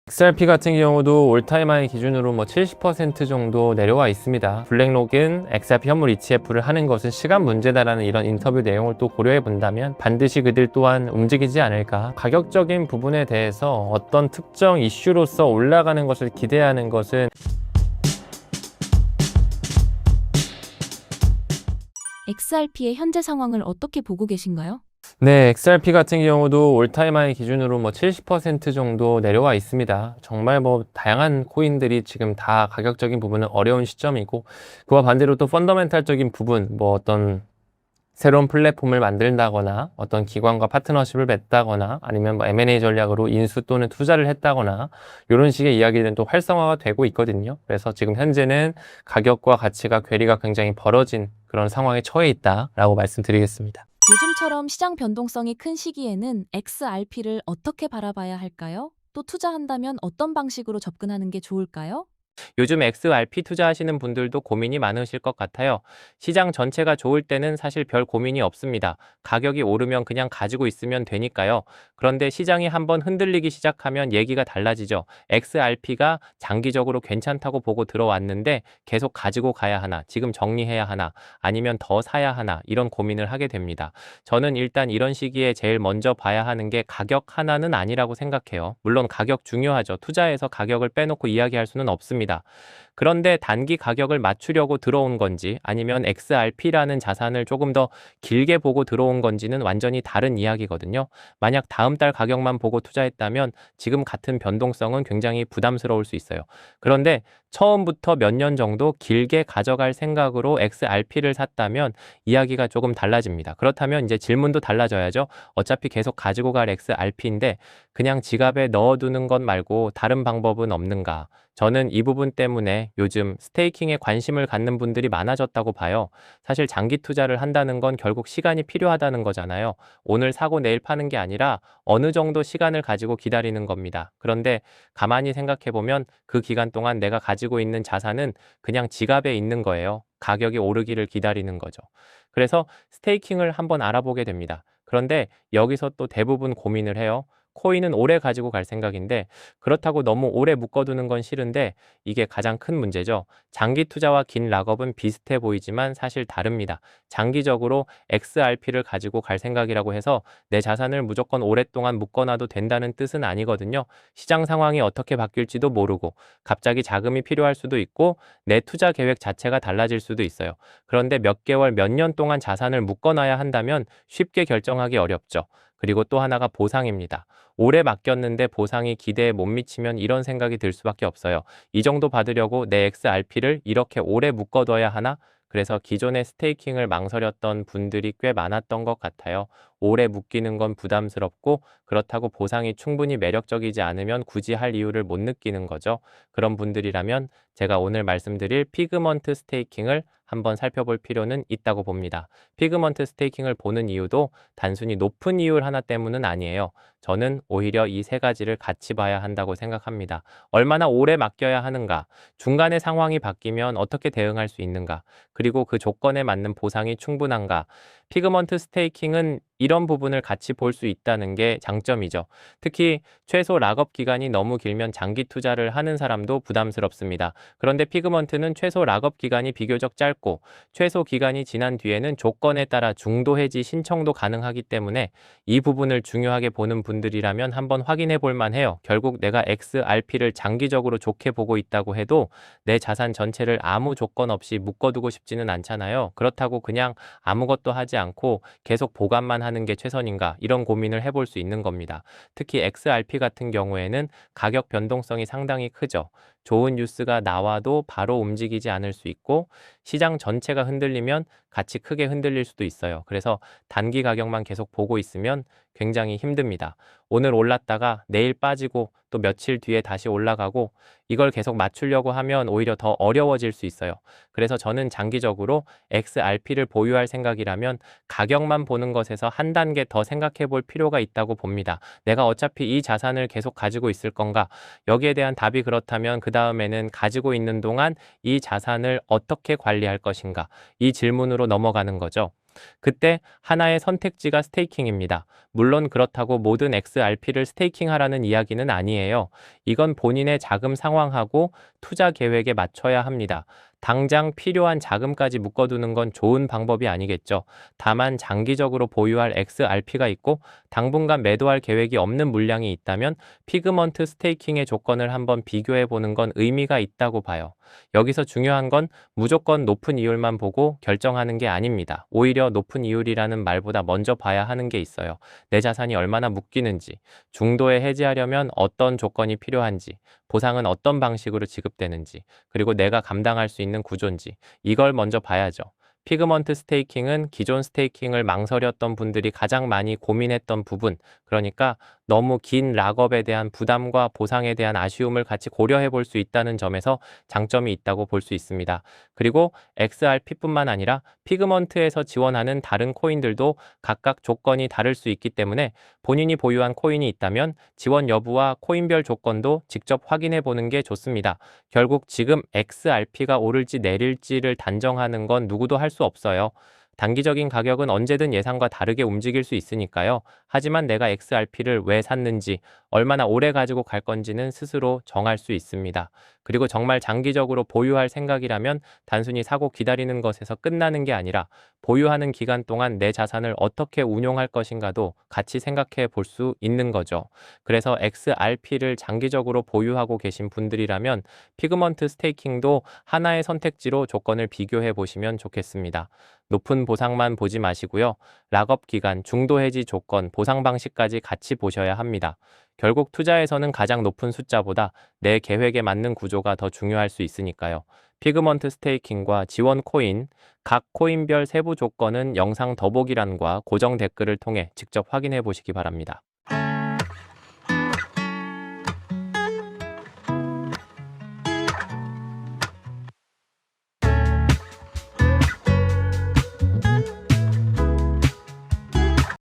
XRP 같은 경우도 올타임 하이 기준으로 70% 정도 내려와 있습니다. 블랙록은 XRP 현물 ETF를 하는 것은 시간 문제다라는 이런 인터뷰 내용을 또 고려해 본다면 반드시 그들 또한 움직이지 않을까. 가격적인 부분에 대해서 어떤 특정 이슈로서 올라가는 것을 기대하는 것은 XRP의 현재 상황을 어떻게 보고 계신가요? 네, XRP 같은 경우도 올타임 하이 기준으로 70% 정도 내려와 있습니다. 정말 다양한 코인들이 지금 다 가격적인 부분은 어려운 시점이고, 그와 반대로 또 펀더멘탈적인 부분, 어떤 새로운 플랫폼을 만든다거나 어떤 기관과 파트너십을 맺다거나 아니면 M&A 전략으로 인수 또는 투자를 했다거나 이런 식의 이야기들은 또 활성화가 되고 있거든요. 그래서 지금 현재는 가격과 가치가 괴리가 굉장히 벌어진 그런 상황에 처해 있다라고 말씀드리겠습니다. 요즘처럼 시장 변동성이 큰 시기에는 XRP를 어떻게 바라봐야 할까요? 또 투자한다면 어떤 방식으로 접근하는 게 좋을까요? 요즘 XRP 투자하시는 분들도 고민이 많으실 것 같아요. 시장 전체가 좋을 때는 사실 별 고민이 없습니다. 가격이 오르면 그냥 가지고 있으면 되니까요. 그런데 시장이 한번 흔들리기 시작하면 얘기가 달라지죠. XRP가 장기적으로 괜찮다고 보고 들어왔는데 계속 가지고 가야 하나, 지금 정리해야 하나, 아니면 더 사야 하나, 이런 고민을 하게 됩니다. 저는 일단 이런 시기에 제일 먼저 봐야 하는 게 가격 하나는 아니라고 생각해요. 물론 가격 중요하죠. 투자에서 가격을 빼놓고 이야기할 수는 없습니다. 그런데 단기 가격을 맞추려고 들어온 건지 아니면 XRP라는 자산을 조금 더 길게 보고 들어온 건지는 완전히 다른 이야기거든요. 만약 다음 달 가격만 보고 투자했다면 지금 같은 변동성은 굉장히 부담스러울 수 있어요. 그런데 처음부터 몇 년 정도 길게 가져갈 생각으로 XRP를 샀다면 이야기가 조금 달라집니다. 그렇다면 이제 질문도 달라져야죠. 어차피 계속 가지고 갈 XRP인데 그냥 지갑에 넣어두는 것 말고 다른 방법은 없는가? 저는 이 부분 때문에 요즘 스테이킹에 관심을 갖는 분들이 많아졌다고 봐요. 사실 장기 투자를 한다는 건 결국 시간이 필요하다는 거잖아요. 오늘 사고 내일 파는 게 아니라 어느 정도 시간을 가지고 기다리는 겁니다. 그런데 가만히 생각해 보면 그 기간 동안 내가 가지고 있는 자산은 그냥 지갑에 있는 거예요. 가격이 오르기를 기다리는 거죠. 그래서 스테이킹을 한번 알아보게 됩니다. 그런데 여기서 또 대부분 고민을 해요. 코인은 오래 가지고 갈 생각인데 그렇다고 너무 오래 묶어두는 건 싫은데 이게 가장 큰 문제죠. 장기 투자와 긴 락업은 비슷해 보이지만 사실 다릅니다. 장기적으로 XRP를 가지고 갈 생각이라고 해서 내 자산을 무조건 오랫동안 묶어놔도 된다는 뜻은 아니거든요. 시장 상황이 어떻게 바뀔지도 모르고 갑자기 자금이 필요할 수도 있고 내 투자 계획 자체가 달라질 수도 있어요. 그런데 몇 개월, 몇 년 동안 자산을 묶어놔야 한다면 쉽게 결정하기 어렵죠. 그리고 또 하나가 보상입니다. 오래 맡겼는데 보상이 기대에 못 미치면 이런 생각이 들 수밖에 없어요. 이 정도 받으려고 내 XRP를 이렇게 오래 묶어둬야 하나? 그래서 기존의 스테이킹을 망설였던 분들이 꽤 많았던 것 같아요. 오래 묶이는 건 부담스럽고 그렇다고 보상이 충분히 매력적이지 않으면 굳이 할 이유를 못 느끼는 거죠. 그런 분들이라면 제가 오늘 말씀드릴 피그먼트 스테이킹을 한번 살펴볼 필요는 있다고 봅니다. 피그먼트 스테이킹을 보는 이유도 단순히 높은 이율 하나 때문은 아니에요. 저는 오히려 이 세 가지를 같이 봐야 한다고 생각합니다. 얼마나 오래 맡겨야 하는가? 중간에 상황이 바뀌면 어떻게 대응할 수 있는가? 그리고 그 조건에 맞는 보상이 충분한가? 피그먼트 스테이킹은 이런 부분을 같이 볼 수 있다는 게 장점이죠. 특히 최소 락업 기간이 너무 길면 장기 투자를 하는 사람도 부담스럽습니다. 그런데 피그먼트는 최소 락업 기간이 비교적 짧고 최소 기간이 지난 뒤에는 조건에 따라 중도 해지 신청도 가능하기 때문에 이 부분을 중요하게 보는 분들이라면 한번 확인해 볼 만해요. 결국 내가 XRP를 장기적으로 좋게 보고 있다고 해도 내 자산 전체를 아무 조건 없이 묶어두고 싶지는 않잖아요. 그렇다고 그냥 아무것도 하지 않고 계속 보관만 하는 게 최선인가 이런 고민을 해볼 수 있는 겁니다. 특히 XRP 같은 경우에는 가격 변동성이 상당히 크죠. 좋은 뉴스가 나와도 바로 움직이지 않을 수 있고 시장 전체가 흔들리면 같이 크게 흔들릴 수도 있어요. 그래서 단기 가격만 계속 보고 있으면 굉장히 힘듭니다. 오늘 올랐다가 내일 빠지고 또 며칠 뒤에 다시 올라가고 이걸 계속 맞추려고 하면 오히려 더 어려워질 수 있어요. 그래서 저는 장기적으로 XRP를 보유할 생각이라면 가격만 보는 것에서 한 단계 더 생각해 볼 필요가 있다고 봅니다. 내가 어차피 이 자산을 계속 가지고 있을 건가? 여기에 대한 답이 그렇다면 그 다음에는 가지고 있는 동안 이 자산을 어떻게 관리할 것인가? 이 질문으로 넘어가는 거죠. 그때 하나의 선택지가 스테이킹입니다. 물론 그렇다고 모든 XRP를 스테이킹하라는 이야기는 아니에요. 이건 본인의 자금 상황하고 투자 계획에 맞춰야 합니다. 당장 필요한 자금까지 묶어두는 건 좋은 방법이 아니겠죠. 다만 장기적으로 보유할 XRP가 있고 당분간 매도할 계획이 없는 물량이 있다면 피그먼트 스테이킹의 조건을 한번 비교해 보는 건 의미가 있다고 봐요. 여기서 중요한 건 무조건 높은 이율만 보고 결정하는 게 아닙니다. 오히려 높은 이율이라는 말보다 먼저 봐야 하는 게 있어요. 내 자산이 얼마나 묶이는지, 중도에 해지하려면 어떤 조건이 필요한지, 보상은 어떤 방식으로 지급되는지, 그리고 내가 감당할 수 있는 구조인지, 이걸 먼저 봐야죠. 피그먼트 스테이킹은 기존 스테이킹을 망설였던 분들이 가장 많이 고민했던 부분, 그러니까 너무 긴 락업에 대한 부담과 보상에 대한 아쉬움을 같이 고려해 볼 수 있다는 점에서 장점이 있다고 볼 수 있습니다. 그리고 XRP뿐만 아니라 피그먼트에서 지원하는 다른 코인들도 각각 조건이 다를 수 있기 때문에 본인이 보유한 코인이 있다면 지원 여부와 코인별 조건도 직접 확인해 보는 게 좋습니다. 결국 지금 XRP가 오를지 내릴지를 단정하는 건 누구도 할 수 없어요. 단기적인 가격은 언제든 예상과 다르게 움직일 수 있으니까요. 하지만 내가 XRP를 왜 샀는지, 얼마나 오래 가지고 갈 건지는 스스로 정할 수 있습니다. 그리고 정말 장기적으로 보유할 생각이라면 단순히 사고 기다리는 것에서 끝나는 게 아니라 보유하는 기간 동안 내 자산을 어떻게 운용할 것인가도 같이 생각해 볼 수 있는 거죠. 그래서 XRP를 장기적으로 보유하고 계신 분들이라면 피그먼트 스테이킹도 하나의 선택지로 조건을 비교해 보시면 좋겠습니다. 높은 보상만 보지 마시고요. 락업 기간, 중도 해지 조건, 보상 방식까지 같이 보셔야 합니다. 결국 투자에서는 가장 높은 숫자보다 내 계획에 맞는 구조가 더 중요할 수 있으니까요. 피그먼트 스테이킹과 지원 코인, 각 코인별 세부 조건은 영상 더보기란과 고정 댓글을 통해 직접 확인해 보시기 바랍니다.